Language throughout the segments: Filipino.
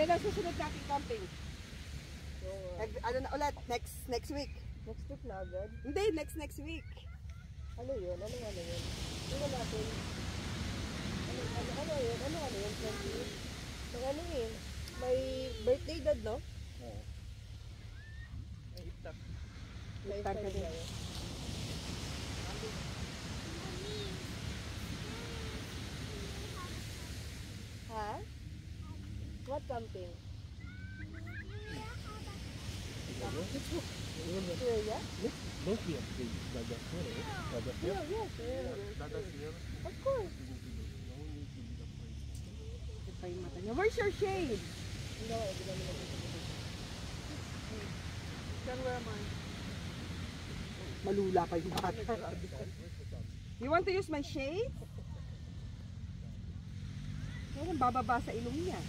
Kailan susunod natin camping? So, Ano na ulit? Next week? next week na agad. Hindi, next week. Ano yun? Ano yun? Tingnan natin. Ano yun? 20? Ano eh? May birthday dad, no? Oo. May iftar. May Iftar ka din. tayo. Ha? What camping? Syria? Don't be afraid. Dada here, eh? Dada here. Yes. Dada here. Of course. No need to be afraid. Ito pa yung mata niya. Where's your shade? No, hindi namin nag-ito. Then where am I? Malula pa yung bata. You want to use my shade? Parang bababa sa ilong niya.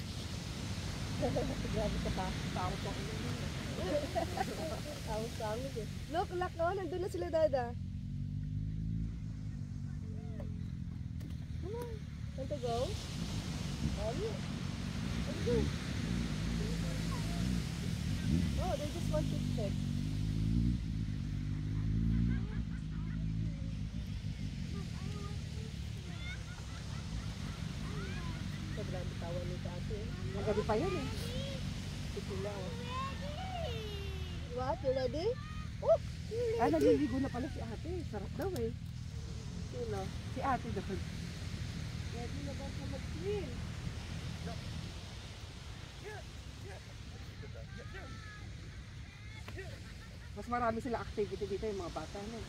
Grabe ka pa. Tawag ko ilong niya. Tawag eh. Look, nandun na sila dada. Come on. Want to go? Let's go. Oh, they just want to check. Sobrang bitawan ni ate. Magabi pa yun eh. Sila. What? You ready? Oh! Ah, naliligo na pala si ate. Sarap daw eh. Sino? Si ate daw. Ready na ba sa mag-swim? Mas marami silang activity dito yung mga bata. No?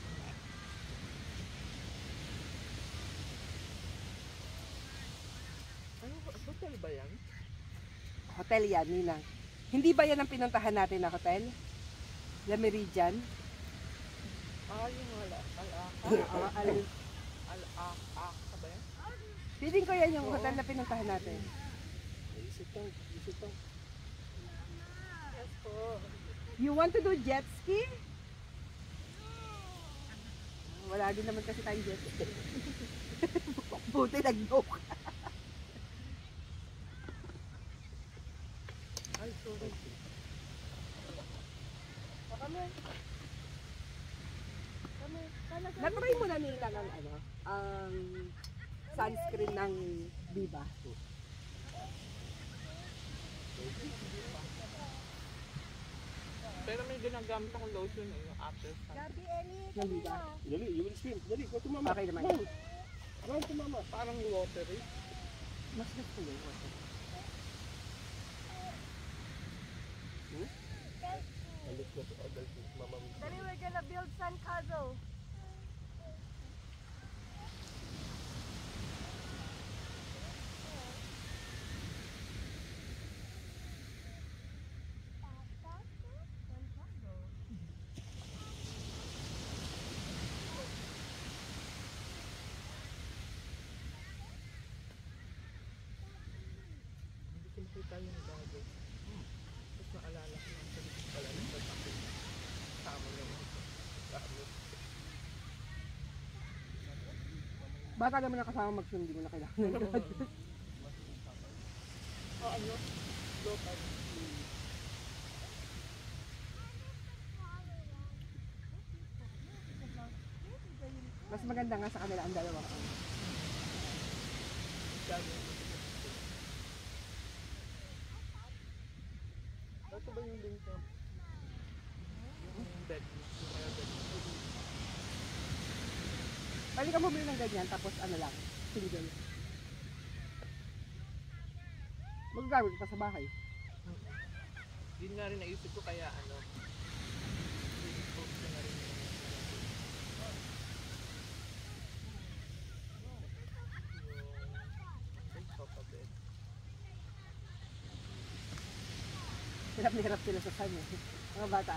Ano, hotel ba yan? Hotel yan, Nina. Hindi ba yan ang pinuntahan natin na hotel? La Meridian? Yung Al-Aqsa ba yan? Feeling ko yan yung hotel na pinuntahan natin. Isip lang. Yes po. You want to do jet ski? Wala din naman kasi tayong jet ski. Buti nag-joke. Ay, sorry. Kami. Na-try mo na nila ng ang sunscreen ng Viva. Pero may ginagamit akong lotion eh, yung after sun. Gabi, Eli. Ng Viva. Dali, you will swim. Dali, go to mama. Okay naman. Run to mama. Parang watery. Mas gusto yun. Let's go to other things, mama. Dali, we're gonna build sandcastle. Hindi ko makita yung bago. Tapos naalala ko yung salit pala ng pagkakit. Kasama yung kasama. Bata naman na kasama mag-swim, hindi mo na kailangan. Local. Mas maganda nga sa kanila ang dalawa. Ito ba yung link na? Yung bed. Yung kaya bed. Pwede ka bumili ng ganyan, tapos ano lang, single. Magagamit ka pa sa bahay. Yun nga rin naisip ko kaya ano. I-post ko na rin yung sofa bed. Hirap na hirap sila sa sun eh. Mga bata.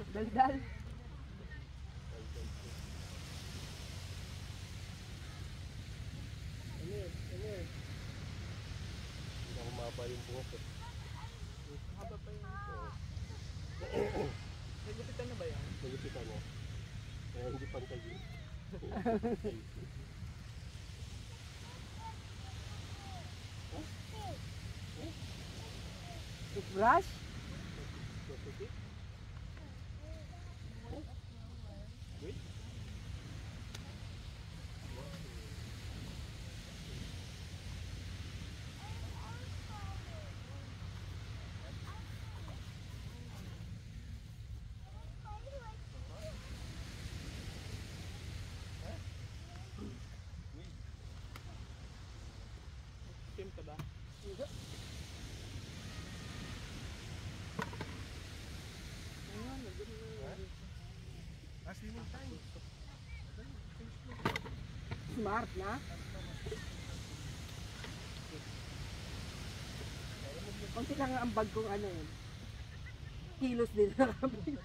Daldal. yung buhok eh. Haba pa yun. Nagupitan na ba yan? Nagupitan mo. Kaya hindi pantay yun. Toothbrush? Tim ka ba? Smart na. Kunti lang ang bag kong ano yun. Kilos din na kami.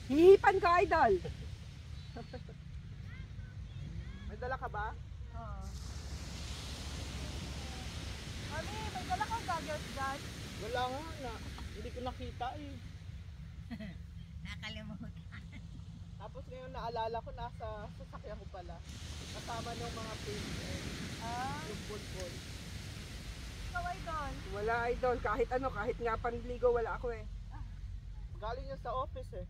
Hihipan ka, idol. May dala ka ba? Oo. Mami, may dala kang gadget dyan. Wala nga na. Hindi ko nakita eh. Nakalimutan. Tapos ngayon naalala ko nasa sasakyan ko pala. Kasama ng mga pins yung bulbul. Ikaw, idol. Wala, idol. Kahit ano, kahit nga pangligo, wala ako eh. Galing yun sa office eh.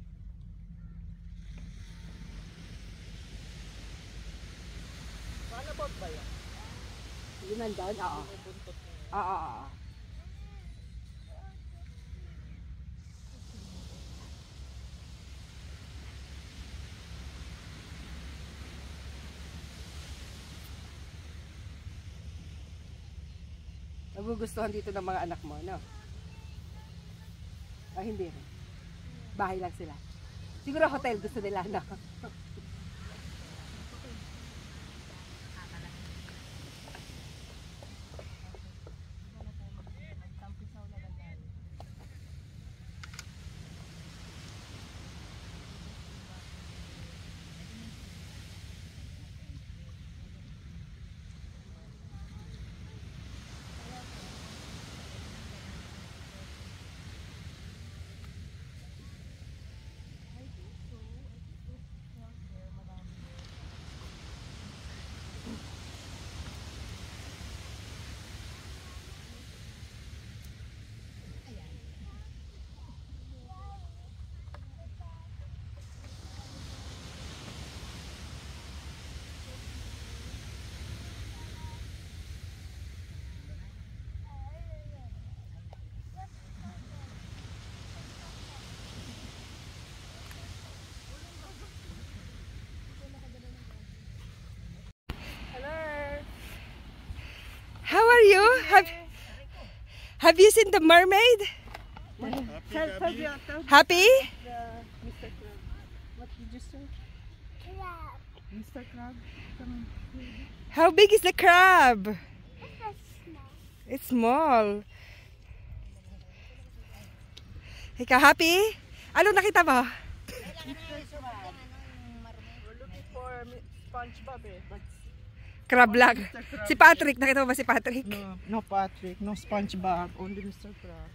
Paano ba yan? Yun nandun? Oo. Yung buntot niya. Oo. Nagugustuhan dito ng mga anak mo, no? Ah, hindi rin. Bahay lang sila. Siguro hotel gusto nila, no? How are you? Have you seen the mermaid? Happy? Mr. Crab. What did you say? Crab. Mr. Crab? Come on. How big is the crab? It's small. Ikaw, happy? Ano nakita mo? We're looking for SpongeBob eh. But Crab lang. Si Patrick, nakita mo ba si Patrick? no Patrick, no SpongeBob, only Mr. Crab.